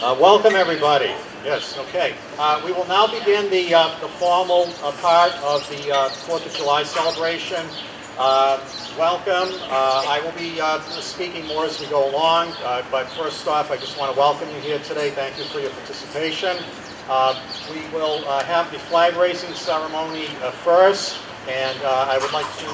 Welcome, everybody. Yes, okay. We will now begin the formal part of the 4th of July celebration. Welcome. I will be speaking more as we go along, but first off, I just want to welcome you here today. Thank you for your participation. We will have the flag raising ceremony first, and I would like to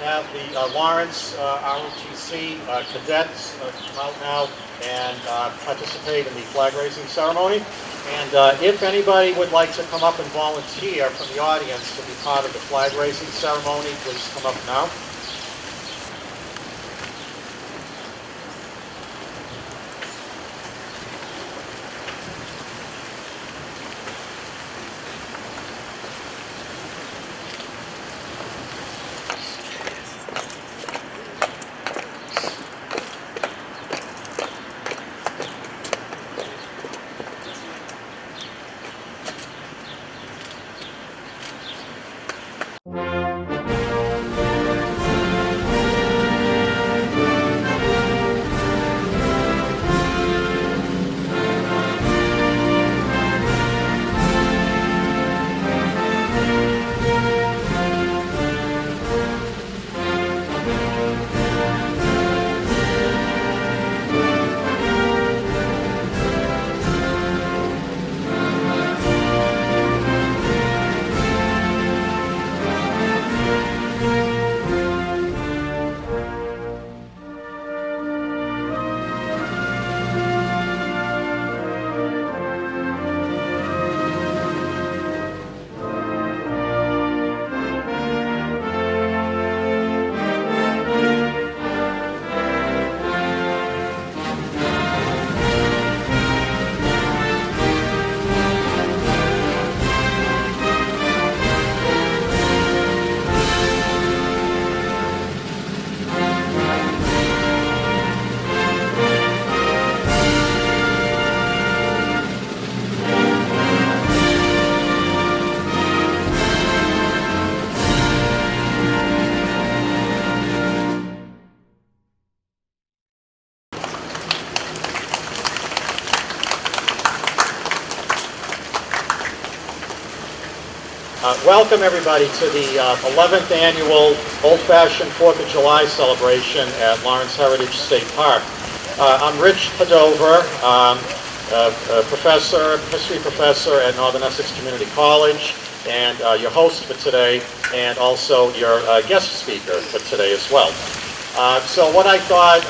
have the Lawrence ROTC cadets come out now and participate in the flag raising ceremony. And if anybody would like to come up and volunteer from the audience to be part of the flag raising ceremony, please come up now. Welcome, everybody, to the 11th annual Old-Fashioned 4th of July celebration at Lawrence Heritage State Park. I'm Rich Padover, a history professor at Northern Essex Community College, and your host for today, and also your guest speaker for today as well. So what I thought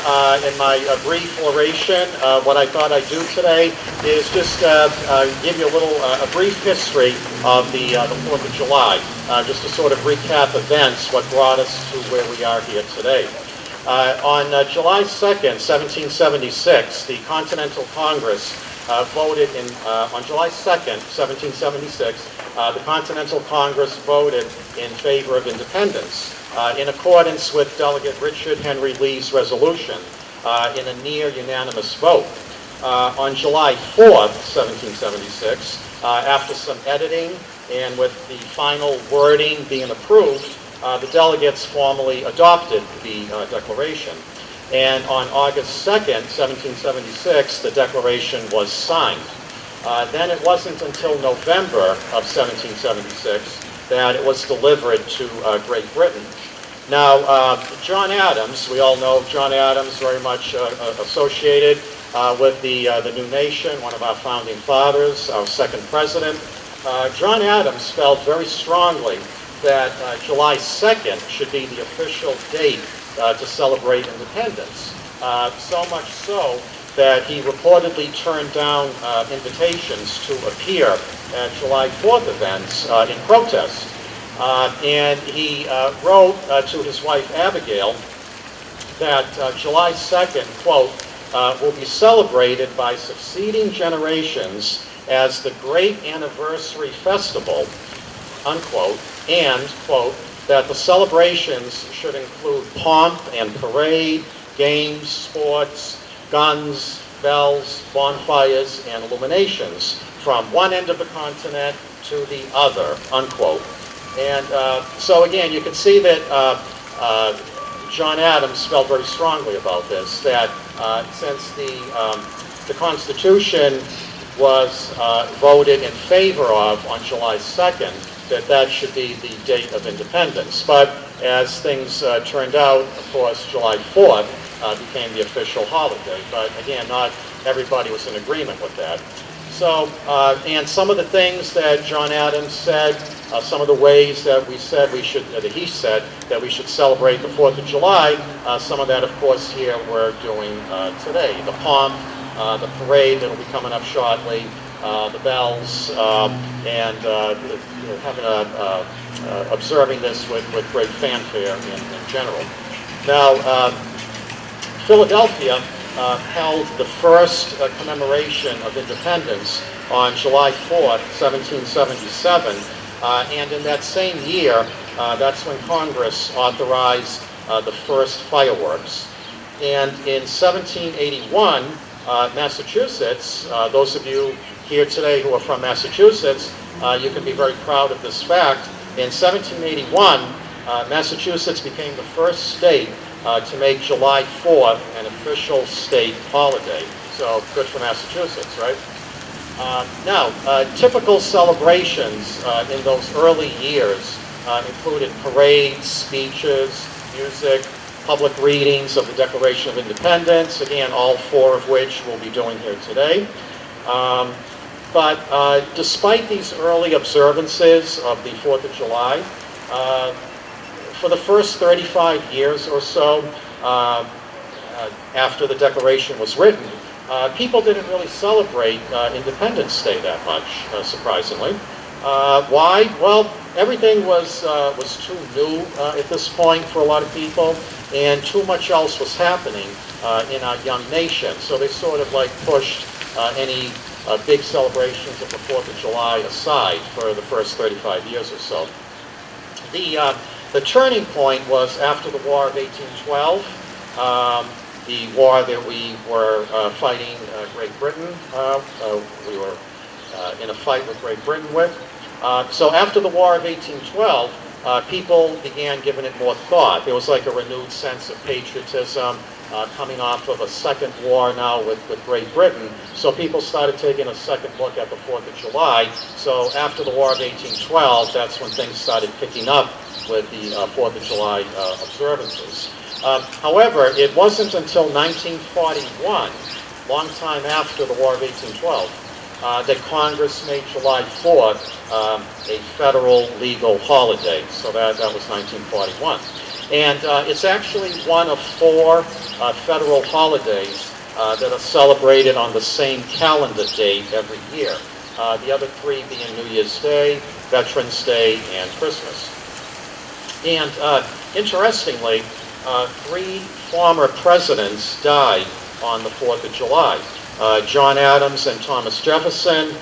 in my brief oration, what I thought I'd do today is just give you a brief history of the 4th of July, just to sort of recap events, what brought us to where we are here today. On July 2nd, 1776, the Continental Congress voted on July 2nd, 1776, the Continental Congress voted in favor of independence. In accordance with Delegate Richard Henry Lee's resolution in a near unanimous vote. On July 4th, 1776, after some editing and with the final wording being approved, the delegates formally adopted the declaration. And on August 2nd, 1776, the declaration was signed. Then it wasn't until November of 1776 that it was delivered to Great Britain. Now, John Adams, we all know John Adams, very much associated with the new nation, one of our founding fathers, our second president. John Adams felt very strongly that July 2nd should be the official date to celebrate independence. So much so that he reportedly turned down invitations to appear at July 4th events in protest. And he wrote to his wife Abigail that July 2nd, quote, will be celebrated by succeeding generations as the great anniversary festival, unquote, and, quote, that the celebrations should include pomp and parade, games, sports, guns, bells, bonfires, and illuminations from one end of the continent to the other, unquote. And so again, you can see that John Adams felt very strongly about this, that since the the Constitution was voted in favor of on July 2nd, that should be the date of independence. But as things turned out, of course, July 4th became the official holiday. But again, not everybody was in agreement with that. So, and some of the things that John Adams said, some of the ways that we said we should, that he said that we should celebrate the 4th of July, some of that, of course, here we're doing today. The pomp, the parade that'll be coming up shortly, the bells, and observing this with great fanfare in general. Now, Philadelphia held the first commemoration of independence on July 4th, 1777, and in that same year, that's when Congress authorized the first fireworks. And in 1781, Massachusetts, those of you here today who are from Massachusetts, you can be very proud of this fact. In 1781, Massachusetts became the first state to make July 4th an official state holiday. So good for Massachusetts, right? Now, typical celebrations in those early years included parades, speeches, music, public readings of the Declaration of Independence, again, all four of which we'll be doing here today. But despite these early observances of the 4th of July, for the first 35 years or so after the Declaration was written, people didn't really celebrate Independence Day that much, surprisingly. Why? Well, everything was too new at this point for a lot of people, and too much else was happening in our young nation. So they sort of like pushed any big celebrations of the 4th of July aside for the first 35 years or so. The turning point was after the War of 1812, the war that we were fighting Great Britain. We were in a fight with Great Britain with. So after the War of 1812, people began giving it more thought. There was like a renewed sense of patriotism coming off of a second war now with Great Britain. So people started taking a second look at the 4th of July. So after the War of 1812, that's when things started picking up with the 4th of July observances. However, it wasn't until 1941, long time after the War of 1812, that Congress made July 4th a federal legal holiday. So that was 1941. And it's actually one of four federal holidays that are celebrated on the same calendar date every year. The other three being New Year's Day, Veterans Day, and Christmas. And interestingly, three former presidents died on the 4th of July. John Adams and Thomas Jefferson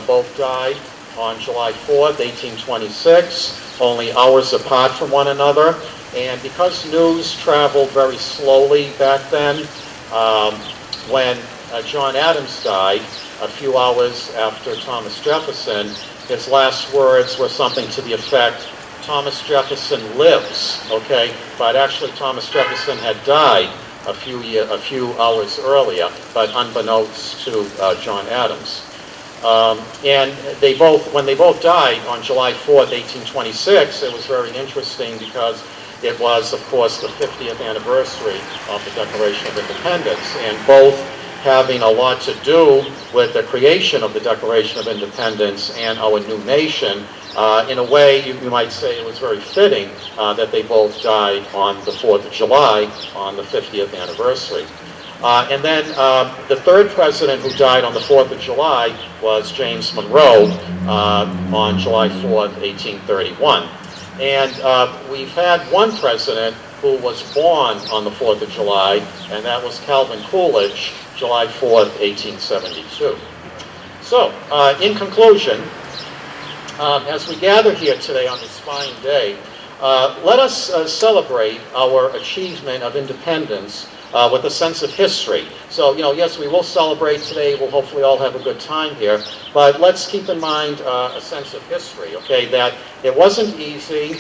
both died on July 4th, 1826, only hours apart from one another. And because news traveled very slowly back then, when John Adams died, a few hours after Thomas Jefferson, his last words were something to the effect, Thomas Jefferson lives, okay? But actually Thomas Jefferson had died a few hours earlier, but unbeknownst to John Adams. And when they both died on July 4th, 1826, it was very interesting because it was, of course, the 50th anniversary of the Declaration of Independence, and both having a lot to do with the creation of the Declaration of Independence and our new nation. In a way, you might say it was very fitting that they both died on the 4th of July on the 50th anniversary. And then the third president who died on the 4th of July was James Monroe on July 4th, 1831. And we've had one president who was born on the 4th of July, and that was Calvin Coolidge, July 4th, 1872. So, in conclusion, as we gather here today on this fine day, let us celebrate our achievement of independence with a sense of history. So, yes, we will celebrate today. We'll hopefully all have a good time here. But let's keep in mind a sense of history, okay, that it wasn't easy.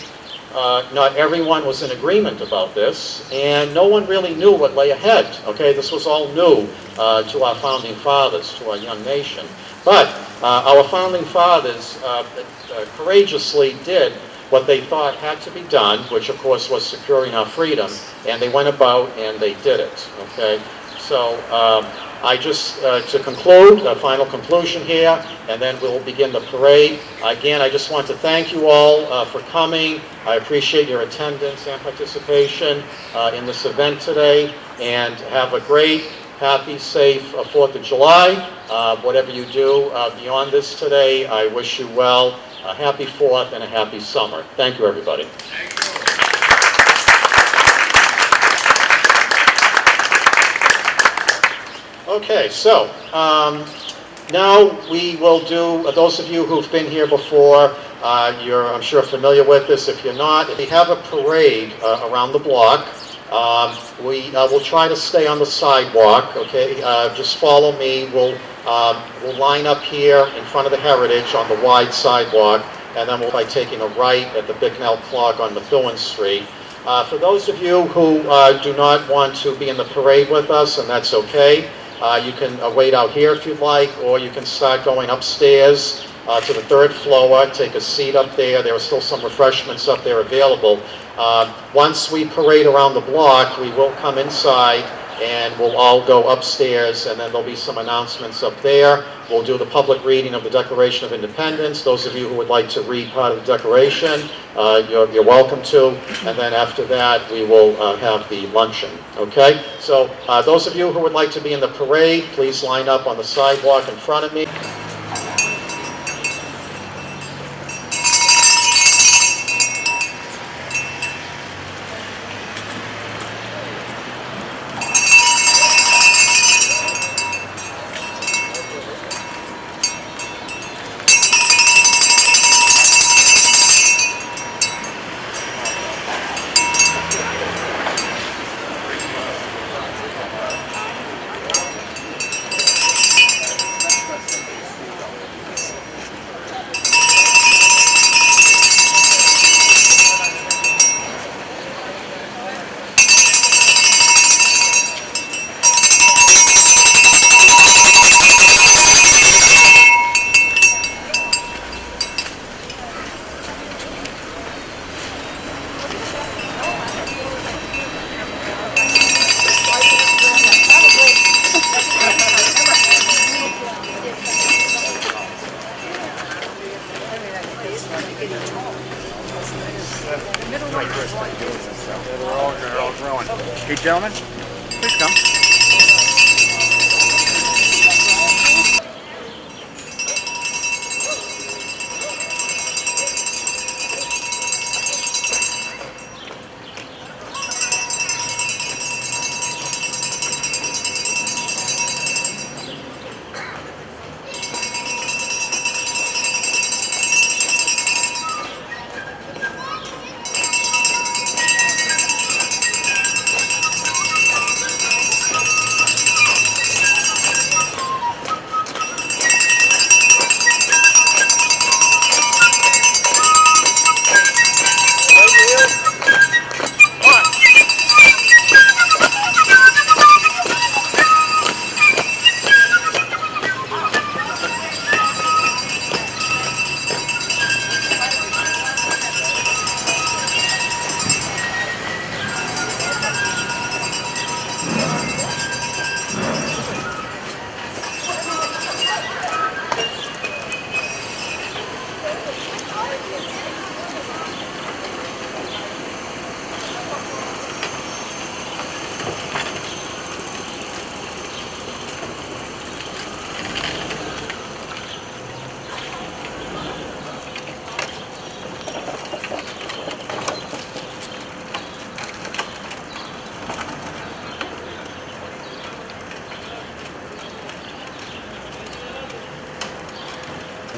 Not everyone was in agreement about this, and no one really knew what lay ahead. Okay, this was all new to our founding fathers, to our young nation. But our founding fathers courageously did what they thought had to be done, which of course was securing our freedom, and they went about and they did it. Okay, so I just, to conclude, a final conclusion here, and then we'll begin the parade. Again, I just want to thank you all for coming. I appreciate your attendance and participation in this event today, and have a great, happy, safe 4th of July. Whatever you do beyond this today, I wish you well. A happy 4th and a happy summer. Thank you, everybody. Okay, so now we will do, those of you who've been here before, you're, I'm sure, familiar with this. If you're not, we have a parade around the block. We will try to stay on the sidewalk, okay? Just follow me. We'll line up here in front of the Heritage on the wide sidewalk, and then we'll be taking a right at the Bicknell Clock on Methuen Street. For those of you who do not want to be in the parade with us, and that's okay, you can wait out here if you'd like, or you can start going upstairs to the 3rd floor, take a seat up there. There are still some refreshments up there available. Once we parade around the block, we will come inside and we'll all go upstairs, and then there'll be some announcements up there. We'll do the public reading of the Declaration of Independence. Those of you who would like to read part of the Declaration, you're welcome to. And then after that, we will have the luncheon. Okay? So those of you who would like to be in the parade, please line up on the sidewalk in front of me. They're all growing. Hey, gentlemen, please come.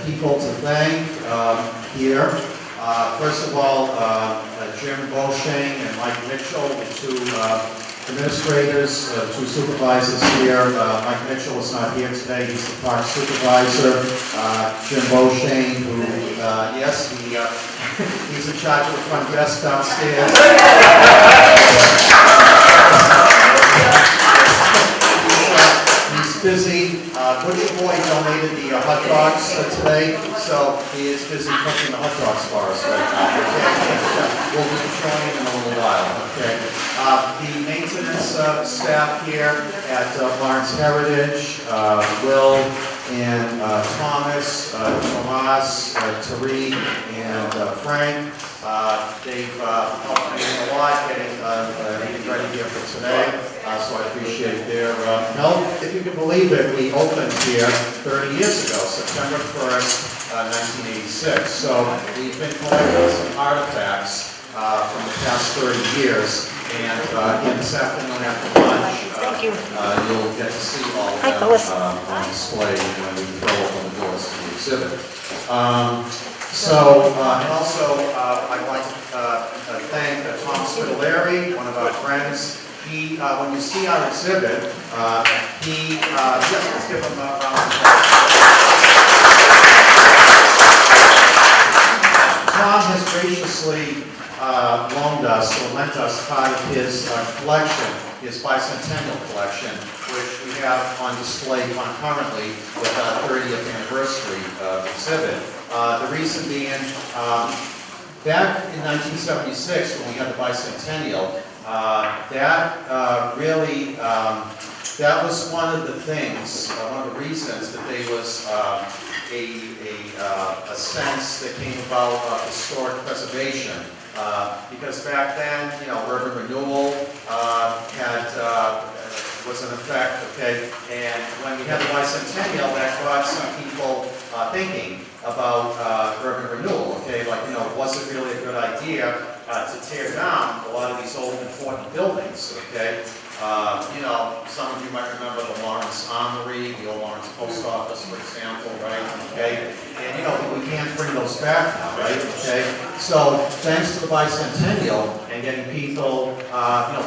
People to thank here. First of all, Jim Beauchesne and Mike Mitchell, the two administrators, two supervisors here. Mike Mitchell is not here today. He's the park supervisor. Jim Beauchesne, who, yes, he He's in charge of the front desk downstairs. He's busy. Butcher Boy donated the hot dogs today, so he is busy cooking the hot dogs for us right now. Okay? We'll be joining in a little while. Okay. The maintenance staff here at Lawrence Heritage, Will and Thomas, Tomas, Tariq, and Frank. They've helped me a lot getting everything ready here for today, so I appreciate their help. If you can believe it, we opened here 30 years ago, September 1st, 1986. So we've been collecting some artifacts from the past 30 years. And again, this afternoon after lunch, you'll get to see all of them on display when we throw open the doors to the exhibit. And also, I'd like to thank Tom Spitaleri, one of our friends. He, when you see our exhibit, let's give him a round of applause. Tom has graciously loaned us or lent us part of his collection, his bicentennial collection, which we have on display concurrently with our 30th anniversary exhibit. The reason being, back in 1976, when we had the bicentennial, that was one of the things, one of the reasons that there was a sense that came about of historic preservation. Because back then, urban renewal was in effect, okay? And when we had the bicentennial, that got some people thinking about urban renewal, okay? Like, was it really a good idea to tear down a lot of these old important buildings, okay? Some of you might remember the Lawrence Armory, the old Lawrence Post Office, for example, right? Okay, and we can't bring those back now, right? Okay, so thanks to the bicentennial and getting people,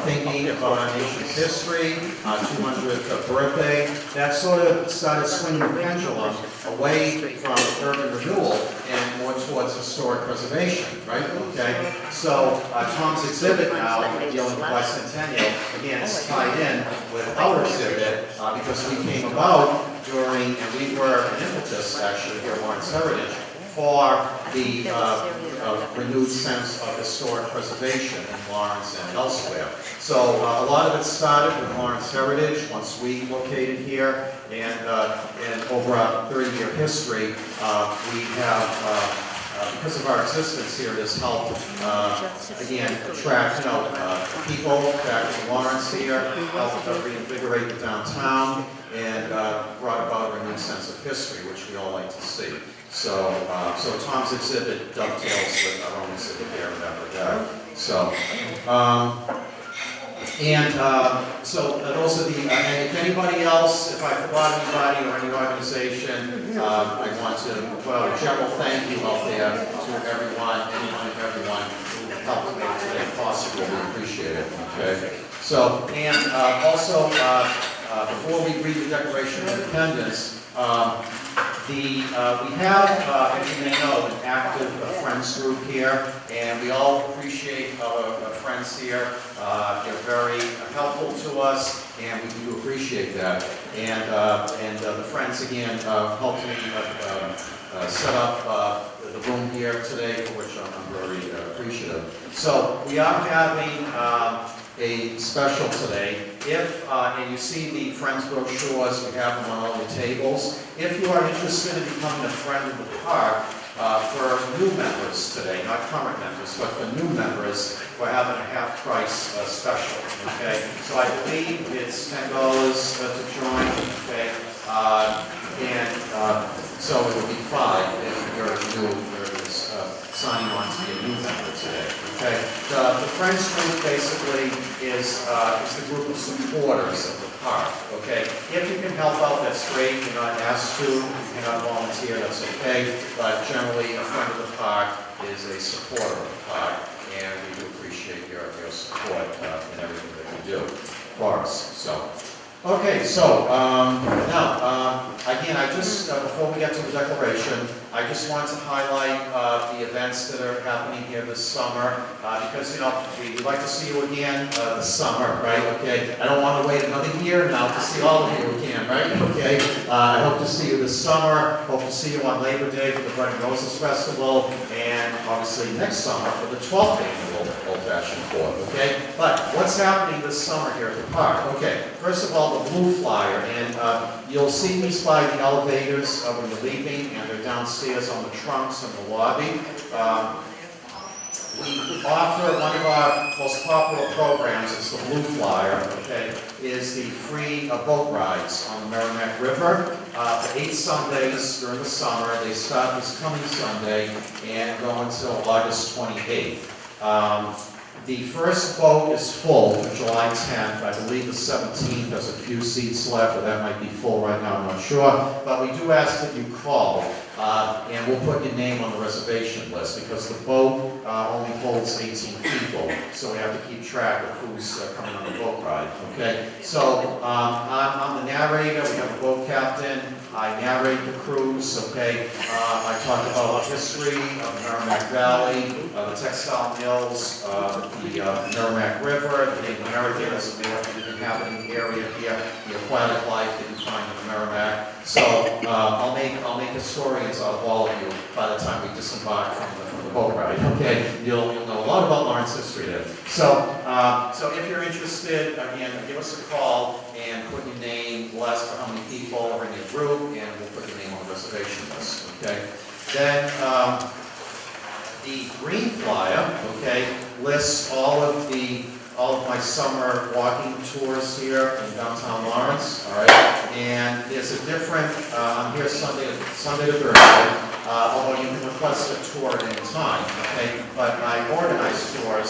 thinking about our nation's history, 200th birthday, that sort of started swinging the pendulum away from urban renewal and more towards historic preservation, right? Okay, so Tom's exhibit now, dealing with bicentennial, again, is tied in with our exhibit because we came about during, and we were an impetus actually here at Lawrence Heritage for the renewed sense of historic preservation in Lawrence and elsewhere. So a lot of it started with Lawrence Heritage once we located here, and over our 30-year history, we have because of our existence here, has helped, again, attract, people back to Lawrence here, helped reinvigorate the downtown, and brought about a renewed sense of history, which we all like to see. So, Tom's exhibit dovetails with our own exhibit here in that regard. So, those are the, and if anybody else, if I forgot anybody or any organization, I want to put out a general thank you out there to everyone, everyone who helped make today possible. We appreciate it, okay? So, and also, before we read the Declaration of Independence, we have, as you may know, an active Friends group here, and we all appreciate our friends here. They're very helpful to us, and we do appreciate that. And the friends, again, helped me set up the room here today, for which I'm very appreciative. So we are having a special today. If, and you see the Friends brochures, we have them on all the tables. If you are interested in becoming a friend of the park, for new members today, not current members, but for new members, we're having a half-price special, okay? So I believe it's $10 to join, okay? So it would be $5 if you're new, signing on to be a new member today, okay? The Friends group basically is the group of supporters of the park, okay? If you can help out, that's great. You're not asked to. You cannot volunteer, that's okay. But generally, a friend of the park is a supporter of the park, and we do appreciate your support in everything that you do for us. So, okay, so now, again, I just, before we get to the declaration, I just wanted to highlight the events that are happening here this summer, because, you know, we'd like to see you again this summer, right? Okay, I don't want to wait another year now to see all of you again, right? Okay, I hope to see you this summer, hope to see you on Labor Day for the Bread and Roses Festival, and obviously next summer for the 12th annual Old Fashioned Fourth, okay? But what's happening this summer here at the park? Okay, first of all, the Blue Flyer, and you'll see these by the elevators when you're leaving, and they're downstairs on the trunks in the lobby. We offer one of our most popular programs, it's the Blue Flyer, okay, is the free boat rides on the Merrimack River for 8 Sundays during the summer. They start this coming Sunday and go until August 28th. The first boat is full for July 10th. I believe the 17th has a few seats left, or that might be full right now, I'm not sure. But we do ask that you call, and we'll put your name on the reservation list, because the boat only holds 18 people, so we have to keep track of who's coming on the boat ride, okay? So I'm the narrator, we have a boat captain, I narrate the cruise, okay? I talk about the history of the Merrimack Valley, the textile mills, the Merrimack River, the Native Americans, the inhabiting area here, the aquatic life that you find in the Merrimack. So I'll make historians out of all of you by the time we disembark from the boat ride, okay? You'll know a lot about Lawrence history there. So if you're interested, again, give us a call and put your name, list for how many people are in your group, and we'll put your name on the reservation list, okay? Then the Green Flyer, okay, lists all of my summer walking tours here in downtown Lawrence, all right? And there's a different, I'm here Sunday to Thursday, although you can request a tour at any time, okay? But I organize tours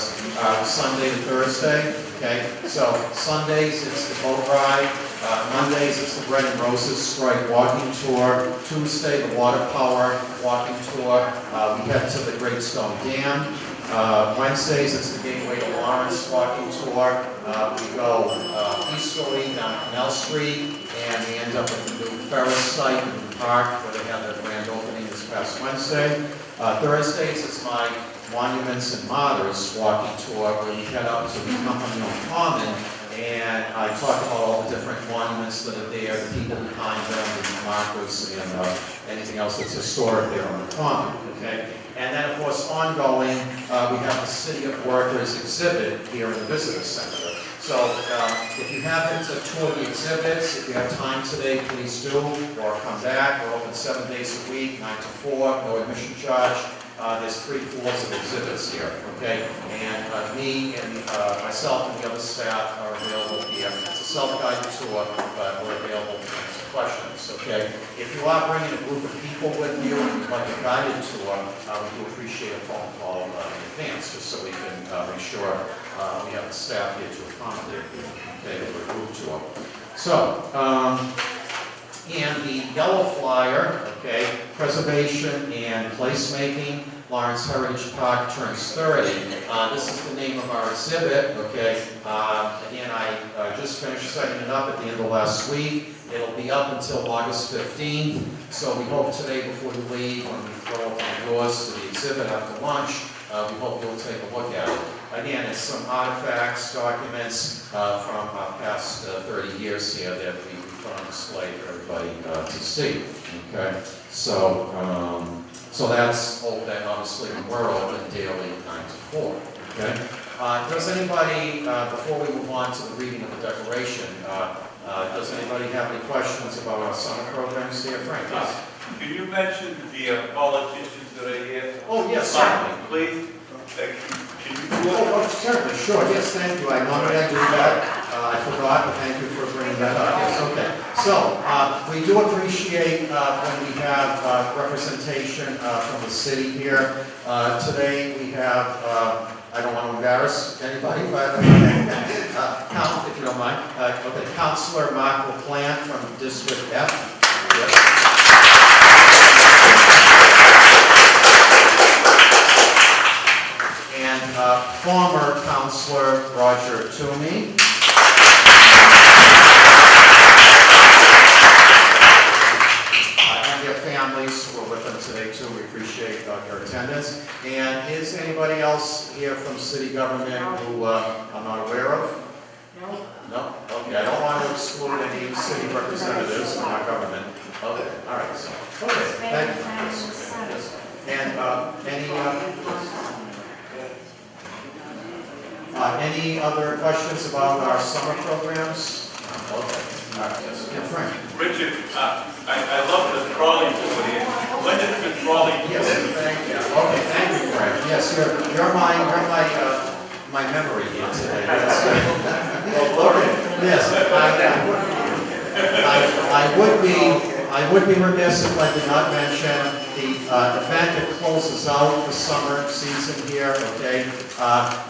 Sunday to Thursday, okay? So Sundays, it's the boat ride. Mondays, it's the Bread and Roses Strike walking tour. Tuesday, the Water Power walking tour. We head to the Great Stone Dam. Wednesdays, it's the Gateway to Lawrence walking tour. We go easterly down Canal Street, and we end up at the new Ferris site in the park, where they had their grand opening this past Wednesday. Thursdays, it's my Monuments and Martyrs walking tour, where we head up to the Company on Common, and I talk about all the different monuments that are there, the people behind them, the markers, and anything else that's historic there on the Common, okay? And then, of course, ongoing, we have the City of Workers exhibit here in the Visitor Center. So if you happen to tour the exhibits, if you have time today, please do, or come back. We're open 7 days a week, 9 to 4, no admission charge. There's 3 floors of exhibits here, okay? And me and myself and the other staff are available here. It's a self-guided tour, but we're available to answer questions, okay? If you are bringing a group of people with you and you'd like a guided tour, we do appreciate a phone call in advance, just so we can make sure we have the staff here to accommodate you, okay, for a group tour. So, and the yellow flyer, okay, preservation and placemaking, Lawrence Heritage Park turns 30. This is the name of our exhibit, okay. Again, I just finished setting it up at the end of last week. It'll be up until August 15th, so we hope today before you leave, when we throw open the doors to the exhibit after lunch, we hope you'll take a look at it. Again, it's some artifacts, documents from our past 30 years here that we put on display for everybody to see. Okay, so that's open. Obviously, we're open daily 9 to 4. Okay. Does anybody, before we move on to the reading of the declaration, does anybody have any questions about our summer programs here, Frank? Yes. Can you mention the politicians that are here? Oh, yes, certainly. Please. Thank you. Can you do it? Oh, certainly, sure, yes, thank you. I normally I do that. I forgot, but thank you for bringing that up. Yes, okay. So, we do appreciate when we have representation from the city here. Today we have, I don't want to embarrass anybody, but if you don't mind, okay, Councilor Mark LaPlante from District F. Yes. Former Councilor Roger Toomey. And their families who are with them today here from city government who I'm not aware of? No? Okay, I don't want to exclude any city representatives from our government. Okay, all right, so, okay, thank you. Yes. And any other questions about our summer programs? Okay, all right, yes. Yeah, Frank? Richard, I love the trolley over here. When is the trolley? Yes, thank you. Okay, thank you, Frank. Yes, you're my memory here today. Yes. Okay. Yes, I would be remiss if I did not mention the event that closes out the summer season here, okay,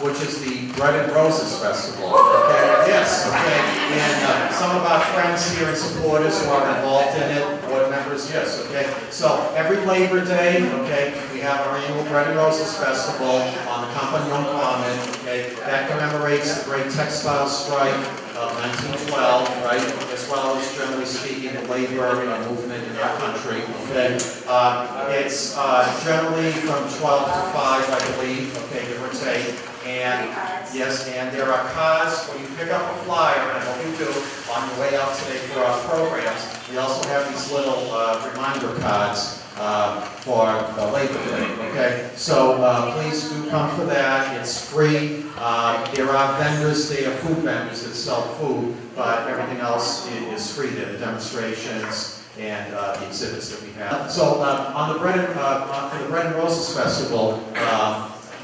which is the Bread and Roses Festival, okay? Yes, okay, and some of our friends here and supporters who are involved in it, board members, yes, okay? So every Labor Day, okay, we have our annual Bread and Roses Festival on the Compagnon Common, okay? That commemorates the great textile strike of 1912, right, as well as generally speaking the labor movement in our country. Okay, it's generally from 12 to 5, I believe. Okay, give or take. And yes, and there are cards when you pick up a flyer, and I hope you do on your way out today for our programs. We also have these little reminder cards for Labor Day, okay? So please do come for that. It's free. There are vendors there, food vendors that sell food, but everything else is free there, the demonstrations and the exhibits that we have. So on the for the Bread and Roses Festival,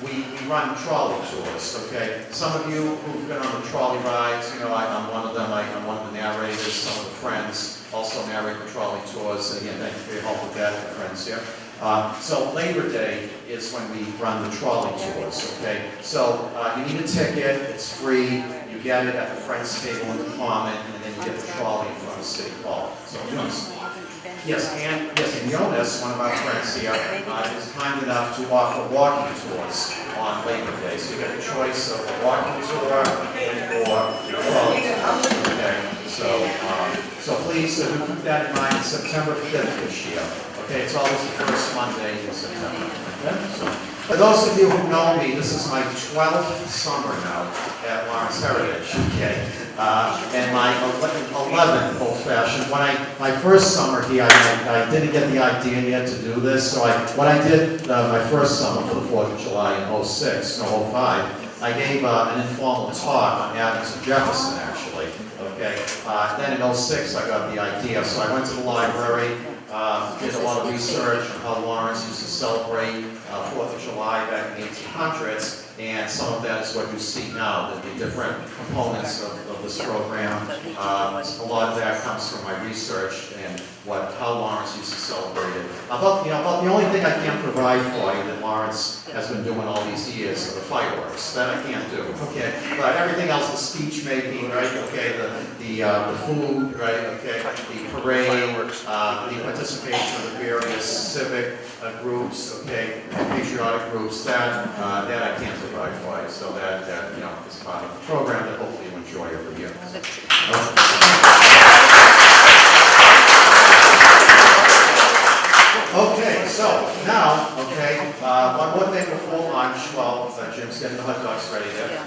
we run trolley tours, okay? Some of you who've been on the trolley rides, you know, I'm one of them, I'm one of the narrators, some of the friends also narrate the trolley tours. Again, thank you for your help with that, friends here. So Labor Day is when we run the trolley tours, okay? So you need a ticket, it's free, you get it at the Friends table in the Common, and then you get the trolley in front of City Hall. So yes, and Jonas, one of our friends here, is kind enough to offer walking tours on Labor Day. So you get a choice of a walking tour or a trolley tour. Okay, so please do keep that in mind. It's September 5th this year. Okay, it's always the first Monday in September. Okay? So, for those of you who know me, this is my 12th summer now at Lawrence Heritage, okay? And my 11th old-fashioned. My first summer here, I didn't get the idea yet to do this, so what I did my first summer for the 4th of July in 06, no 05, I gave an informal talk on Adams and Jefferson, actually, okay? Then in 06, I got the idea, so I went to the library, did a lot of research on how Lawrence used to celebrate 4th of July back in the 1800s, and some of that is what you see now, the different components of this program. A lot of that comes from my research and how Lawrence used to celebrate it. About the only thing I can't provide for you that Lawrence has been doing all these years are the fireworks. That I can't do. Okay, but everything else, the speech making, right? Okay, the food, right? Okay, the parade, the participation of the various civic groups, okay, patriotic groups. That I can't provide for you. So that is part of the program that hopefully you enjoy every year. Okay, so now, one more thing before lunch, while Jim's getting the hot dogs ready there.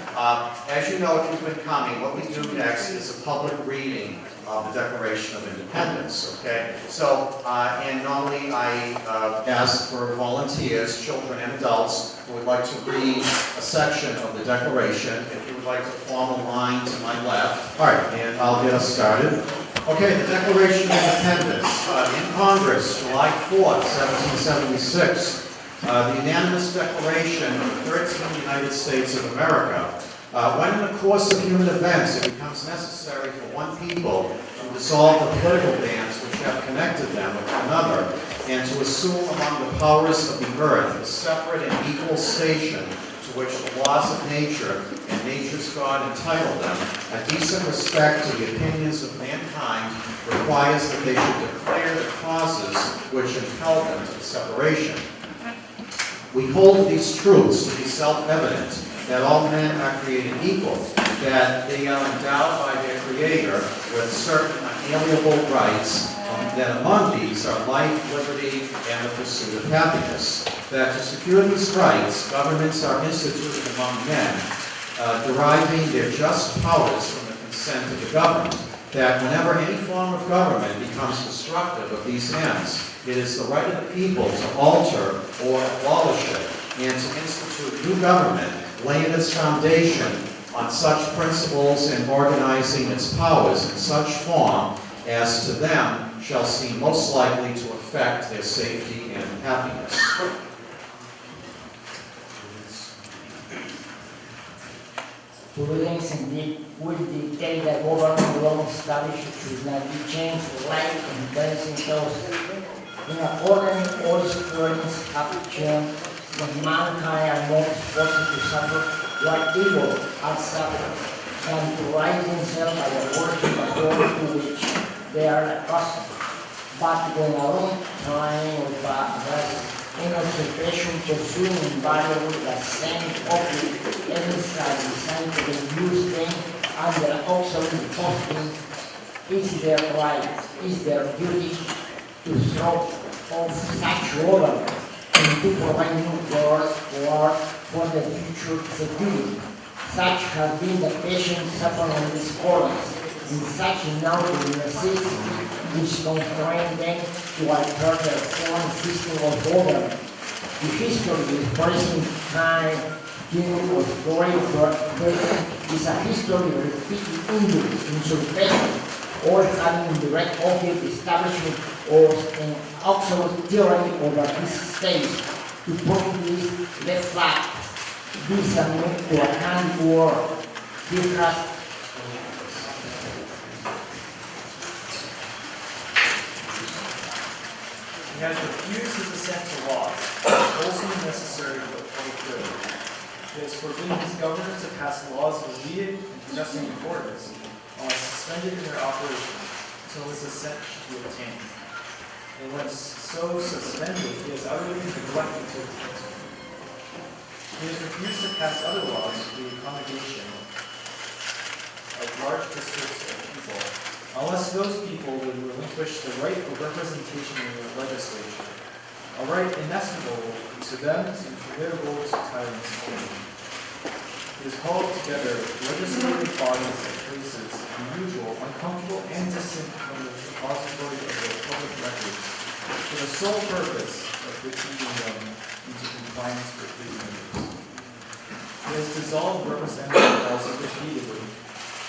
As you know, if you've been coming, what we do next is a public reading of the Declaration of Independence, okay? So, and normally I ask for volunteers, children and adults, who would like to read a section of the Declaration. If you would like to form a line to my left. All right, and I'll get us started. Okay, the Declaration of Independence. In Congress, July 4th, 1776, the unanimous declaration of the 13 United States of America. When in the course of human events it becomes necessary for one people to dissolve the political bands which have connected them with another, and to assume among the powers of the earth a separate and equal station to which the laws of nature and nature's God entitle them, a decent respect to the opinions of mankind requires that they should declare the causes which impel them to the separation. We hold these truths to be self-evident, that all men are created equal, that they are endowed by their Creator with certain inalienable rights, that among these are life, liberty, and the pursuit of happiness. That to secure these rights, governments are instituted among men, deriving their just powers from the consent of the governed. That whenever any form of government becomes destructive of these ends, it is the right of the people to alter or abolish it, and to institute new government, laying its foundation on such principles and organizing its powers in such form as to them shall seem most likely to affect their safety and happiness. Rulings indeed would dictate that government law established should not be changed, like in balancing those in an ordinary or experience capture when mankind are more exposed to suffer what evil are suffered, and to rise themselves by the worship of God to which they are accustomed. But when a long time of in observation pursuing invariably the same object, every side designed to reduce them under absolute costing, is their right, is their duty to throw off such order and to provide new laws for the future security. Such has been the patient suffering of these colonies, and such now the necessity which constrain them to alter their foreign system of government. The history of present time dealing with glory is a history of repeated injuries, usurpation, or having direct object establishment or an absolute tyranny over this state. To put this, the fact, this amount to account for because He has refused his assent to laws, wholesome and necessary for the public good. He has forbidden his governors to pass laws of immediate and pressing importance, unless suspended in their operation, until his assent should be obtained. And when so suspended, he has utterly neglected to obtain it. He has refused to pass other laws for the accommodation of large districts of people, unless those people would relinquish the right of representation in the legislature, a right inestimable to them and formidable to tyrants and kings. It is called together legislative bodies at places unusual, uncomfortable, and distant from the repository of the public records, for the sole purpose of defeating them into compliance with his members. It has dissolved representative laws repeatedly,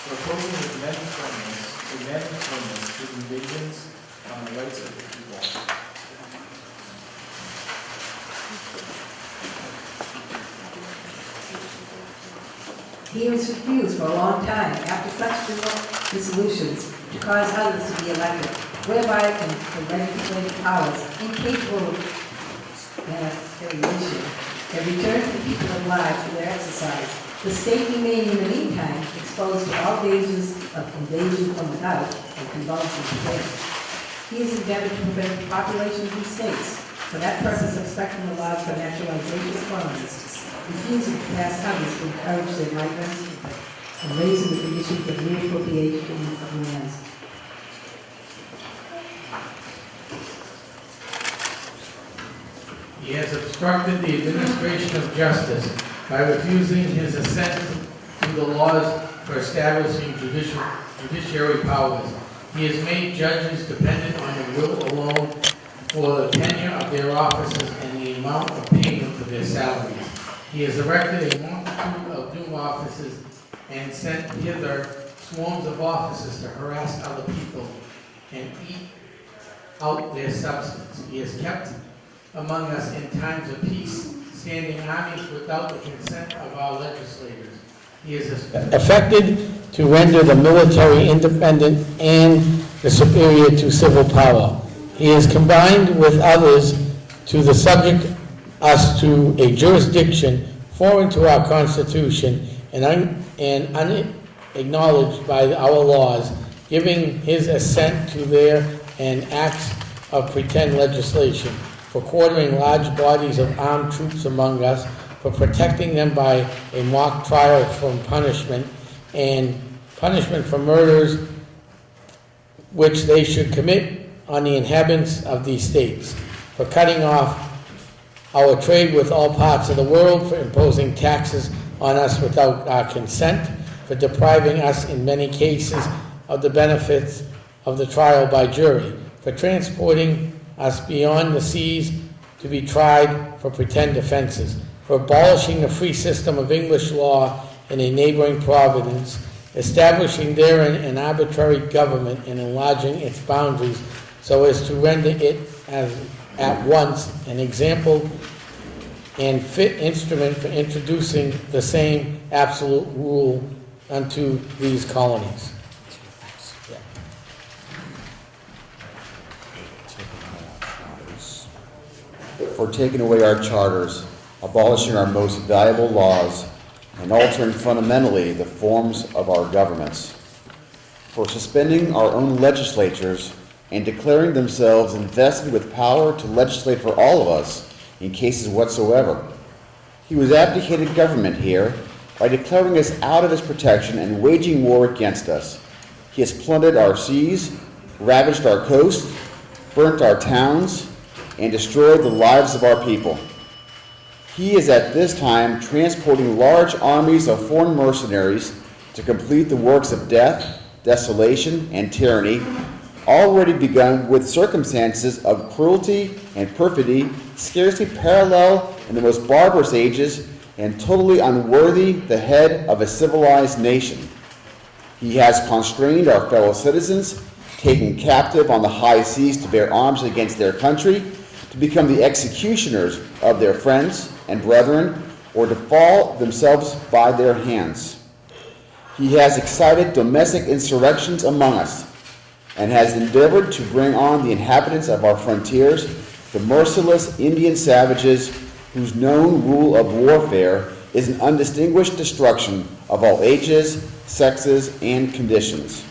proposing with many firmness to invasions on the rights of the people. He was refused for a long time, after such dissolutions, to cause others to be elected, whereby the legislative powers, incapable of variation, have returned to the people at large for their exercise. The state remained in the meantime exposed to all dangers of invasion from without and convulsions within. He is endeavored to prevent the population of these states, for that purpose expecting the laws for naturalization of colonies, refusing to pass others to encourage their migrants, and raising the conditions of reappropriation of lands. He has obstructed the administration of justice by refusing his assent to the laws for establishing judiciary powers. He has made judges dependent on the will alone for the tenure of their offices and the amount of payment for their salaries. He has erected a multitude of new offices and sent hither swarms of officers to harass other people and eat out their substance. He has kept among us in times of peace, standing armies without the consent of our legislators. He is affected to render the military independent and the superior to civil power. He is combined with others to subject us to a jurisdiction foreign to our Constitution and unacknowledged by our laws, giving his assent to their and acts of pretend legislation, for quartering large bodies of armed troops among us, for protecting them by a mock trial from punishment, and punishment for murders which they should commit on the inhabitants of these states, for cutting off our trade with all parts of the world, for imposing taxes on us without our consent, for depriving us in many cases of the benefits of the trial by jury, for transporting us beyond the seas to be tried for pretend offenses, for abolishing the free system of English law in a neighboring province, establishing therein an arbitrary government and enlarging its boundaries so as to render it as at once an example and fit instrument for introducing the same absolute rule unto these colonies. For taking away our charters, abolishing our most valuable laws, and altering fundamentally the forms of our governments. For suspending our own legislatures and declaring themselves invested with power to legislate for all of us in cases whatsoever. He was abdicated government here by declaring us out of his protection and waging war against us. He has plundered our seas, ravaged our coasts, burnt our towns, and destroyed the lives of our people. He is at this time transporting large armies of foreign mercenaries to complete the works of death, desolation, and tyranny, already begun with circumstances of cruelty and perfidy scarcely parallel in the most barbarous ages and totally unworthy the head of a civilized nation. He has constrained our fellow citizens, taken captive on the high seas to bear arms against their country, to become the executioners of their friends and brethren, or to fall themselves by their hands. He has excited domestic insurrections among us, and has endeavored to bring on the inhabitants of our frontiers, the merciless Indian savages whose known rule of warfare is an undistinguished destruction of all ages, sexes, and conditions.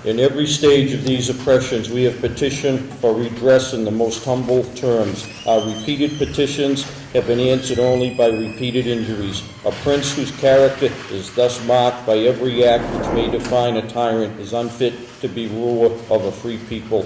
In every stage of these oppressions, we have petitioned for redress in the most humble terms. Our repeated petitions have been answered only by repeated injuries. A prince whose character is thus marked by every act which may define a tyrant is unfit to be ruler of a free people.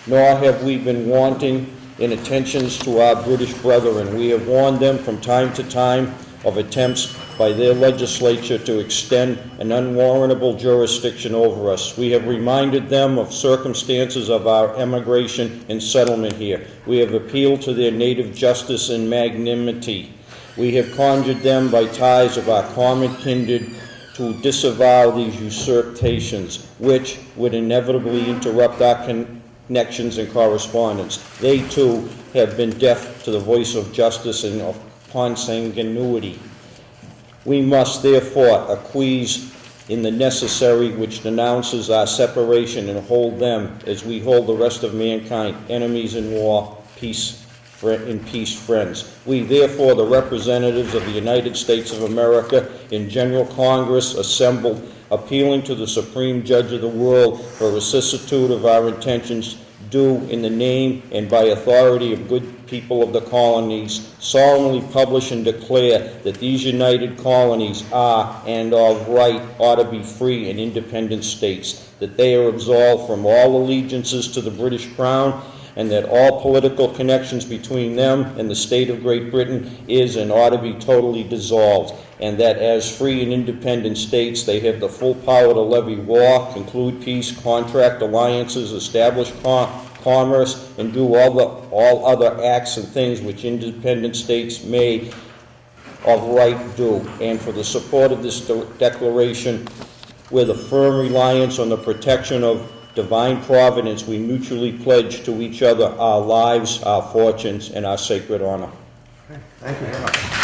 Nor have we been wanting in attentions to our British brethren. We have warned them from time to time of attempts by their legislature to extend an unwarrantable jurisdiction over us. We have reminded them of circumstances of our emigration and settlement here. We have appealed to their native justice and magnanimity. We have conjured them by ties of our common kindred to disavow these usurpations, which would inevitably interrupt our connections and correspondence. They, too, have been deaf to the voice of justice and of consanguinity. We must therefore acquiesce in the necessary which denounces our separation and hold them, as we hold the rest of mankind, enemies in war, peace friends. We therefore, the representatives of the United States of America in General Congress assembled, appealing to the Supreme Judge of the world for a vicissitude of our intentions, do in the name and by authority of good people of the colonies, solemnly publish and declare that these united colonies are and of right ought to be free and independent states, that they are absolved from all allegiances to the British Crown, and that all political connections between them and the state of Great Britain is and ought to be totally dissolved, and that as free and independent states they have the full power to levy war, conclude peace, contract alliances, establish commerce, and do all other acts and things which independent states may of right do. And for the support of this declaration, with a firm reliance on the protection of divine providence, we mutually pledge to each other our lives, our fortunes, and our sacred honor. Thank you very much.